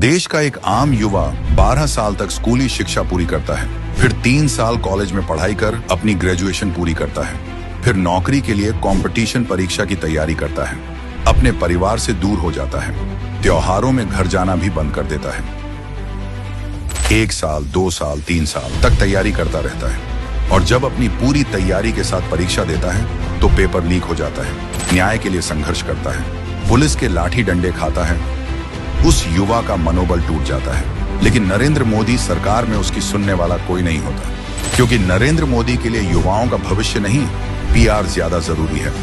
देश का एक आम युवा 12 साल तक स्कूली शिक्षा पूरी करता है, फिर 3 साल कॉलेज में पढ़ाई कर अपनी ग्रेजुएशन पूरी करता है, फिर नौकरी के लिए कंपटीशन परीक्षा की तैयारी करता है, अपने परिवार से दूर हो जाता है, त्योहारों में घर जाना भी बंद कर देता है। 1 साल, 2 साल, 3 साल तक तैयारी करता रहता है और जब अपनी पूरी तैयारी के साथ परीक्षा देता है तो पेपर लीक हो जाता है, न्याय के लिए संघर्ष करता है, पुलिस के लाठी डंडे खाता है। उस युवा का मनोबल टूट जाता है, लेकिन नरेंद्र मोदी सरकार में उसकी सुनने वाला कोई नहीं होता, क्योंकि नरेंद्र मोदी के लिए युवाओं का भविष्य नहीं, पीआर ज्यादा जरूरी है।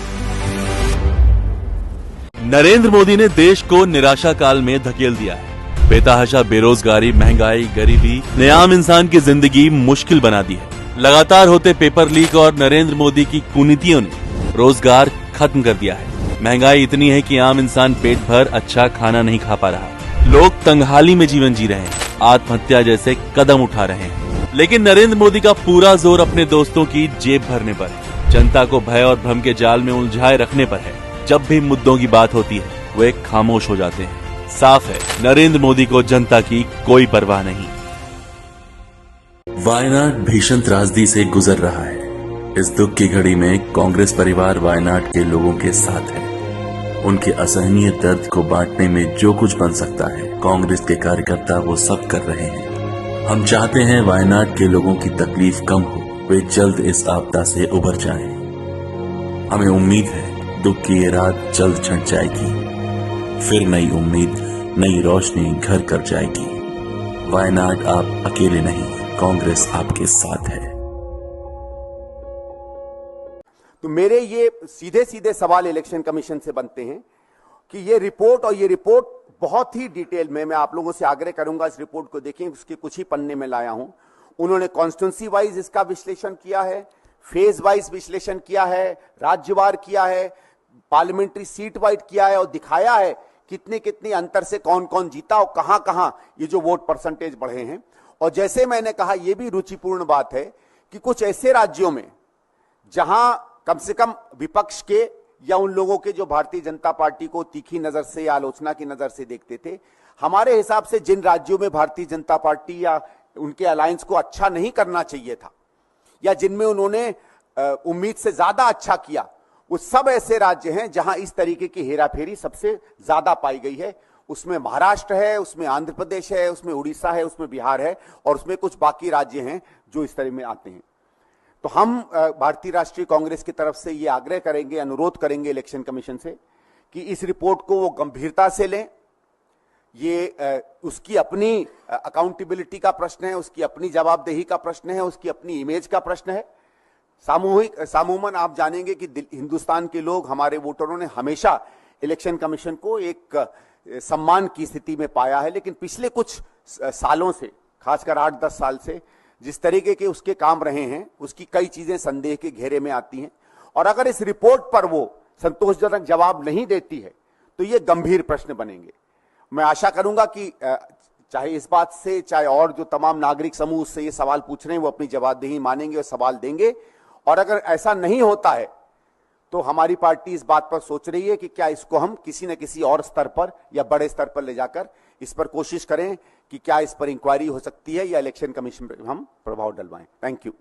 नरेंद्र मोदी ने देश को निराशा काल में धकेल दिया है। बेतहाशा बेरोजगारी, महंगाई, गरीबी ने आम इंसान की जिंदगी मुश्किल बना दी है। लगातार होते पेपर लीक और नरेंद्र मोदी की कुनीतियों ने रोजगार खत्म कर दिया है। महंगाई इतनी है कि आम इंसान पेट भर अच्छा खाना नहीं खा पा रहा। लोग तंगहाली में जीवन जी रहे हैं, आत्महत्या जैसे कदम उठा रहे हैं। लेकिन नरेंद्र मोदी का पूरा जोर अपने दोस्तों की जेब भरने पर है, जनता को भय और भ्रम के जाल में उलझाए रखने पर है। जब भी मुद्दों की बात होती है वे खामोश हो जाते हैं। साफ है, नरेंद्र मोदी को जनता की कोई परवाह नहीं। वायनाड भीषण त्रासदी से गुजर रहा है। इस दुख की घड़ी में कांग्रेस परिवार वायनाड के लोगों के साथ है। उनके असहनीय दर्द को बांटने में जो कुछ बन सकता है, कांग्रेस के कार्यकर्ता वो सब कर रहे हैं। हम चाहते हैं वायनाड के लोगों की तकलीफ कम हो, वे जल्द इस आपदा से उबर जाएं। हमें उम्मीद है दुख की ये रात जल्द छंट जाएगी, फिर नई उम्मीद, नई रोशनी घर कर जाएगी। वायनाड आप अकेले नहीं, कांग्रेस आपके साथ है। तो मेरे ये सीधे सीधे सवाल इलेक्शन कमीशन से बनते हैं कि ये रिपोर्ट बहुत ही डिटेल में, मैं आप लोगों से आग्रह करूंगा इस रिपोर्ट को देखें, उसके कुछ ही पन्ने में लाया हूं। उन्होंने कॉन्स्टिट्यूंसी वाइज इसका विश्लेषण किया है, फेज वाइज विश्लेषण किया है, राज्यवार किया है, पार्लियामेंट्री सीट वाइज किया है और दिखाया है कितने कितने अंतर से कौन कौन जीता और कहां कहां ये जो वोट परसेंटेज बढ़े हैं। और जैसे मैंने कहा, यह भी रुचिपूर्ण बात है कि कुछ ऐसे राज्यों में जहां कम से कम विपक्ष के या उन लोगों के जो भारतीय जनता पार्टी को तीखी नजर से या आलोचना की नजर से देखते थे, हमारे हिसाब से जिन राज्यों में भारतीय जनता पार्टी या उनके अलायंस को अच्छा नहीं करना चाहिए था या जिनमें उन्होंने उम्मीद से ज्यादा अच्छा किया, वो सब ऐसे राज्य हैं जहां इस तरीके की हेराफेरी सबसे ज्यादा पाई गई है। उसमें महाराष्ट्र है, उसमें आंध्र प्रदेश है, उसमें उड़ीसा है, उसमें बिहार है और उसमें कुछ बाकी राज्य हैं जो इस तरह में आते हैं। तो हम भारतीय राष्ट्रीय कांग्रेस की तरफ से ये आग्रह करेंगे, अनुरोध करेंगे इलेक्शन कमीशन से कि इस रिपोर्ट को वो गंभीरता से लें। ये उसकी अपनी अकाउंटेबिलिटी का प्रश्न है, उसकी अपनी जवाबदेही का प्रश्न है, उसकी अपनी इमेज का प्रश्न है। सामूमन आप जानेंगे कि हिंदुस्तान के लोग, हमारे वोटरों ने हमेशा इलेक्शन कमीशन को एक सम्मान की स्थिति में पाया है, लेकिन पिछले कुछ सालों से, खासकर 8-10 साल से जिस तरीके के उसके काम रहे हैं, उसकी कई चीजें संदेह के घेरे में आती हैं। और अगर इस रिपोर्ट पर वो संतोषजनक जवाब नहीं देती है तो ये गंभीर प्रश्न बनेंगे। मैं आशा करूंगा कि चाहे इस बात से, चाहे और जो तमाम नागरिक समूह उससे ये सवाल पूछ रहे हैं, वो अपनी जवाबदेही मानेंगे और सवाल देंगे। और अगर ऐसा नहीं होता है तो हमारी पार्टी इस बात पर सोच रही है कि क्या इसको हम किसी न किसी और स्तर पर या बड़े स्तर पर ले जाकर इस पर कोशिश करें कि क्या इस पर इंक्वायरी हो सकती है या इलेक्शन कमीशन पर हम प्रभाव डलवाएं। Thank you.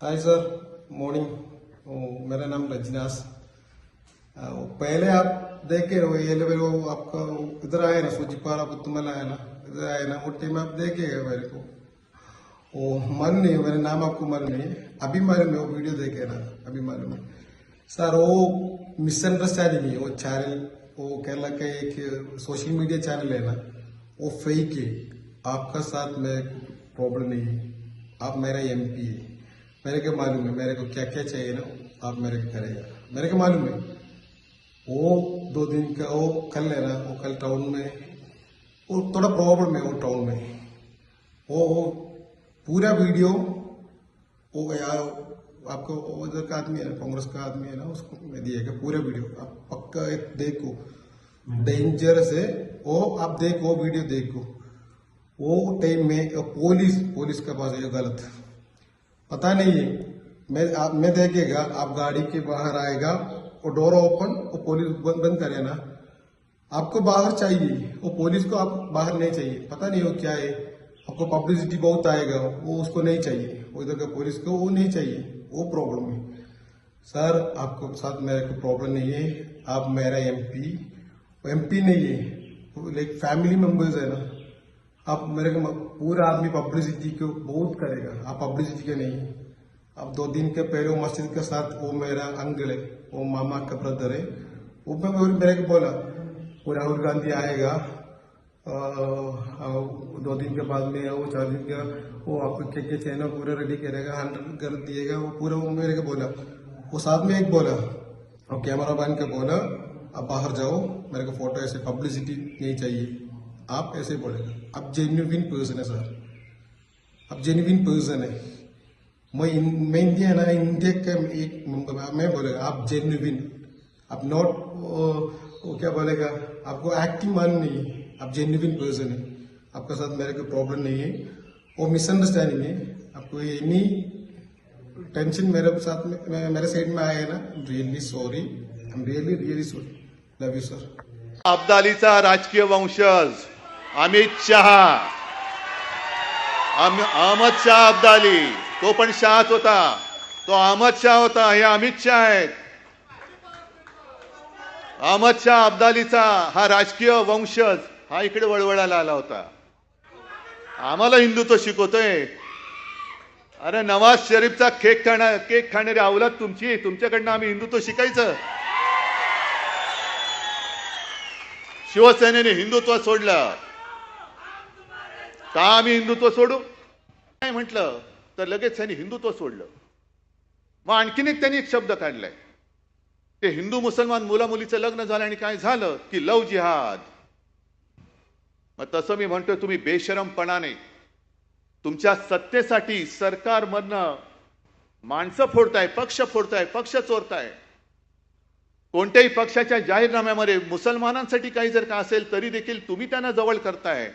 Hi sir, morning. मेरा नाम रजनास। पहले आप देखे हो ये वो आपका इधर आया ना, सूजीपारा तुम्हारा आया ना, इधर आया ना, वो टाइम आप देखेगा मेरे को वो मन नहीं है, मेरा नाम आपको मन नहीं है, अभी मालूम है, वो वीडियो देखे ना, अभी मालूम है सर। वो मिसअंडरस्टैंडिंग है, वो चैनल, वो केरला का एक सोशल मीडिया चैनल है ना, वो फेक है। आपका साथ में प्रॉब्लम नहीं है, आप मेरा एमपी है, मेरे को मालूम है, मेरे को क्या क्या चाहिए ना आप मेरे को करेगा, मेरे को मालूम है। वो 2 दिन का वो कल है ना, वो कल टाउन में वो थोड़ा प्रॉब्लम है, वो टाउन में वो पूरा वीडियो वो आपको उधर का आदमी है, कांग्रेस का आदमी है ना, उसको मैं दिएगा पूरा वीडियो, आप पक्का देखो, डेंजर से वो आप देखो, वीडियो देखो। वो टाइम में पुलिस के पास ये गलत पता नहीं है, मैं देखेगा, आप गाड़ी के बाहर आएगा, वो डोर ओपन, वो पुलिस बंद करे ना, आपको बाहर चाहिए, वो पुलिस को आप बाहर नहीं चाहिए, पता नहीं वो क्या है, आपको पब्लिसिटी बहुत आएगा, वो उसको नहीं चाहिए, वो इधर का पुलिस को वो नहीं चाहिए, वो प्रॉब्लम है। सर आपको साथ मेरे को प्रॉब्लम नहीं है, आप मेरा एमपी नहीं है, लाइक फैमिली मेंबर्स है ना, आप मेरे को पूरा आदमी पब्लिसिटी को बहुत करेगा, आप पब्लिसिटी का नहीं। अब 2 दिन के पहले वो मस्जिद के साथ वो मेरा अंकल है, वो मामा का ब्रदर है, वो मेरे को बोला वो राहुल गांधी आएगा 2 दिन के बाद में, वो 4 दिन का वो आपको क्या चाहिए पूरा रेडी करेगा, 100 कर दिएगा, वो पूरा वो मेरे को बोला। वो साथ में एक बोला और कैमरा मैन के बोला आप बाहर जाओ, मेरे को फोटो ऐसे पब्लिसिटी नहीं चाहिए, आप ऐसे बोलेगा। आप जेन्युइन पर्सन है सर, आप जेन्युइन पर्सन है, मैं इंडिया है ना, इंडिया का एक मैं बोलेगा आप जेन्युइन, आप नॉट वो क्या बोलेगा, आपको एक्टिंग मान नहीं, आप जेन्युइन पर्सन है, आपका साथ मेरे को प्रॉब्लम नहीं है, वो मिसअंडरस्टैंडिंग है, आपको एनी टेंशन मेरे साथ में मेरे साइड में आया है ना, really sorry, I am really sorry, love you sir. अब्दालीचा राजकीय वंशज अमित शहा, अहमद शाह अब्दाली, तो पण शहाच होता, तो अहमद शाह होता, हे अमित शाह आहेत। अहमद शाह अब्दालीचा हा राजकीय वंशज हा इकडे वळवळायला आला होता, आम्हाला हिंदुत्व शिकवतोय। अरे नवाज शरीफचा केक खाणारी अवलाद तुमची, तुमच्याकडनं आम्ही हिंदुत्व शिकायचं? शिवसेनेने हिंदुत्व सोडलं का? आम्ही हिंदुत्व सोडू काय म्हटलं तर लगेच त्यांनी हिंदुत्व सोडलं। मग आणखीन एक त्यांनी एक शब्द काढलाय, ते हिंदू मुसलमान मुला मुलीचं लग्न झालं आणि काय झालं की लव जिहाद। मग तसं मी म्हणतोय, तुम्ही बेशरमपणाने तुमच्या सत्तेसाठी सरकारमधनं माणसं फोडताय, पक्ष फोडताय, पक्ष चोरताय। कोणत्याही पक्षाच्या जाहीरनाम्यामध्ये मुसलमानांसाठी काही जर का असेल तरी देखील तुम्ही त्यांना जवळ करताय,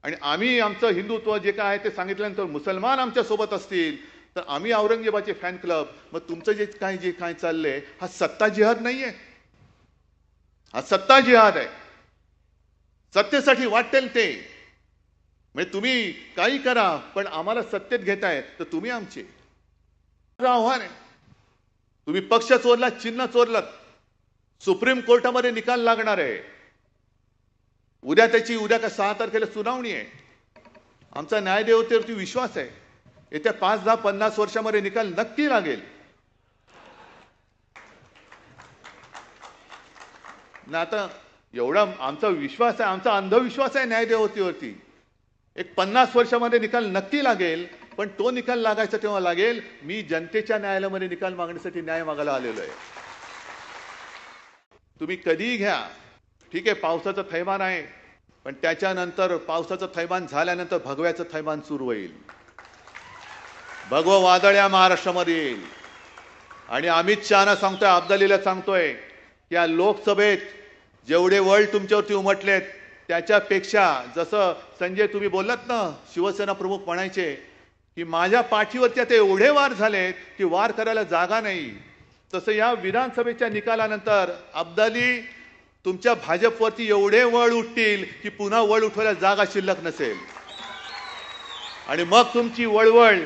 आणि आम्ही आमचं हिंदुत्व जे काय आहे ते सांगितल्यानंतर मुसलमान आमच्या सोबत असतील तर आम्ही औरंगजेबाचे फॅन क्लब। मग तुमचं जे काय चाललंय हा सत्ता जिहाद नाहीये, हा सत्ता जिहाद आहे। सत्तेसाठी वाटेल ते, म्हणजे तुम्ही काही करा पण आम्हाला सत्तेत घेताय तर तुम्ही आमचे। आव्हान आहे, तुम्ही पक्ष चोरला, चिन्ह चोरलात, सुप्रीम कोर्टामध्ये निकाल लागणार आहे उद्या, त्याची उद्या का 6 तारखेला सुनावणी आहे। आमचा न्यायदेवतेवरती विश्वास आहे, येत्या 5, 10, 50 वर्षामध्ये निकाल नक्की लागेल ना। आता एवढा आमचा विश्वास आहे, आमचा अंधविश्वास आहे न्यायदेवतेवरती। एक 50 वर्षामध्ये निकाल नक्की लागेल, पण तो निकाल लागायचा तेव्हा लागेल मी जनतेच्या न्यायालयामध्ये निकाल मागण्यासाठी न्याय मागायला आलेलो आहे। तुम्ही कधीही घ्या, ठीक आहे, पावसाचं थैमान आहे, पण त्याच्यानंतर पावसाचं थैमान झाल्यानंतर भगव्याचं थैमान सुरू होईल, भगवं वादळ या महाराष्ट्रामध्ये येईल। आणि अमित शहाना सांगतोय, अब्दालीला सांगतोय की या लोकसभेत जेवढे वळ तुमच्यावरती उमटलेत त्याच्यापेक्षा, जसं संजय तुम्ही बोललात ना, शिवसेना प्रमुख म्हणायचे की माझ्या पाठीवरती आता एवढे वार झालेत की वार करायला जागा नाही, तसं या विधानसभेच्या निकालानंतर अब्दाली तुमच्या भाजपवरती एवढे वळ उठतील की पुन्हा वळ उठवायला जागा शिल्लक नसेल, आणि मग तुमची वळवळ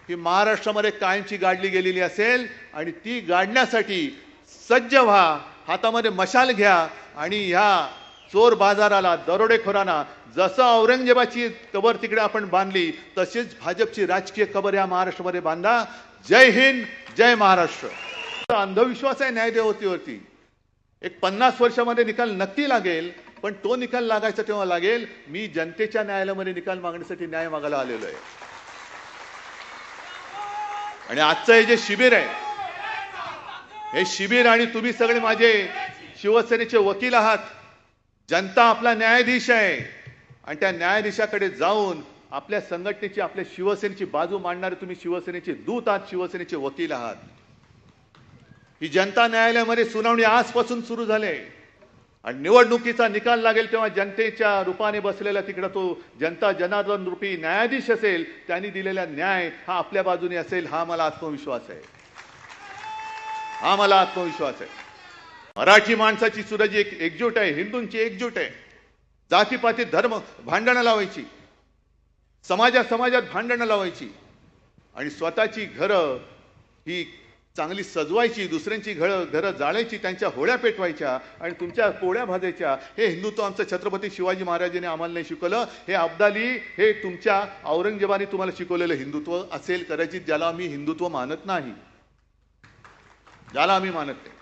ही महाराष्ट्रामध्ये कायमची गाडली गेलेली असेल, आणि ती गाडण्यासाठी सज्ज व्हा, हातामध्ये मशाल घ्या, आणि ह्या चोर बाजाराला, दरोडेखोरांना जसं औरंगजेबाची कबर तिकडे आपण बांधली तशीच भाजपची राजकीय कबर या महाराष्ट्रामध्ये बांधा। जय हिंद, जय महाराष्ट्र। अंधविश्वास आहे न्यायदेवतेवरती, एक 50 वर्षामध्ये निकाल नक्की लागेल, पण तो निकाल लागायचा तेव्हा लागेल मी जनतेच्या न्यायालयामध्ये निकाल मागण्यासाठी न्याय मागायला आलेलो आहे। आणि आजचं हे जे शिबिर आहे, हे शिबिर, आणि तुम्ही सगळे माझे शिवसेनेचे वकील आहात, जनता आपला न्यायाधीश आहे, आणि त्या न्यायाधीशाकडे जाऊन आपल्या संघटनेची, आपल्या शिवसेनेची बाजू मांडणारे तुम्ही शिवसेनेचे दूत आहात, शिवसेनेचे वकील आहात। ही जनता न्यायालयामध्ये सुनावणी आजपासून सुरू झाले, आणि निवडणुकीचा निकाल लागेल तेव्हा जनतेच्या रूपाने बसलेला तिकडे तो जनता जनार्दन रूपी न्यायाधीश असेल, त्यांनी दिलेला न्याय हा आपल्या बाजूने असेल, हा मला आत्मविश्वास आहे, हा मला आत्मविश्वास आहे। मराठी माणसाची सुद्धा जी एक एकजूट आहे, हिंदूंची एकजूट आहे. जातीपाती धर्म भांडणं लावायची, समाजात भांडणं लावायची आणि स्वतःची घरं ही चांगली सजवायची, दुसऱ्यांची घरं जाळायची, त्यांच्या होळ्या पेटवायच्या आणि तुमच्या पोळ्या भाजायच्या. हे हिंदुत्व आमचं छत्रपती शिवाजी महाराजांनी आम्हाला नाही शिकवलं. हे अब्दाली, हे तुमच्या औरंगजेबाने तुम्हाला शिकवलेलं हिंदुत्व असेल कदाचित, ज्याला आम्ही हिंदुत्व मानत नाही, ज्याला आम्ही मानत नाही.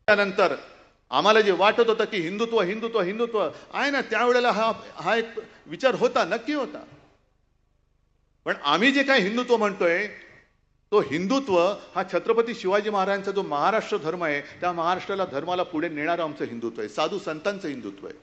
त्यानंतर आम्हाला जे वाटत होतं की हिंदुत्व हिंदुत्व हिंदुत्व आहे ना, त्यावेळेला हा एक विचार होता, नक्की होता. पण आम्ही जे काय हिंदुत्व म्हणतोय, तो हिंदुत्व हा छत्रपती शिवाजी महाराजांचा जो महाराष्ट्र धर्म आहे, त्या महाराष्ट्राला धर्माला पुढे नेणारं आमचं हिंदुत्व आहे, साधू संतांचं हिंदुत्व आहे.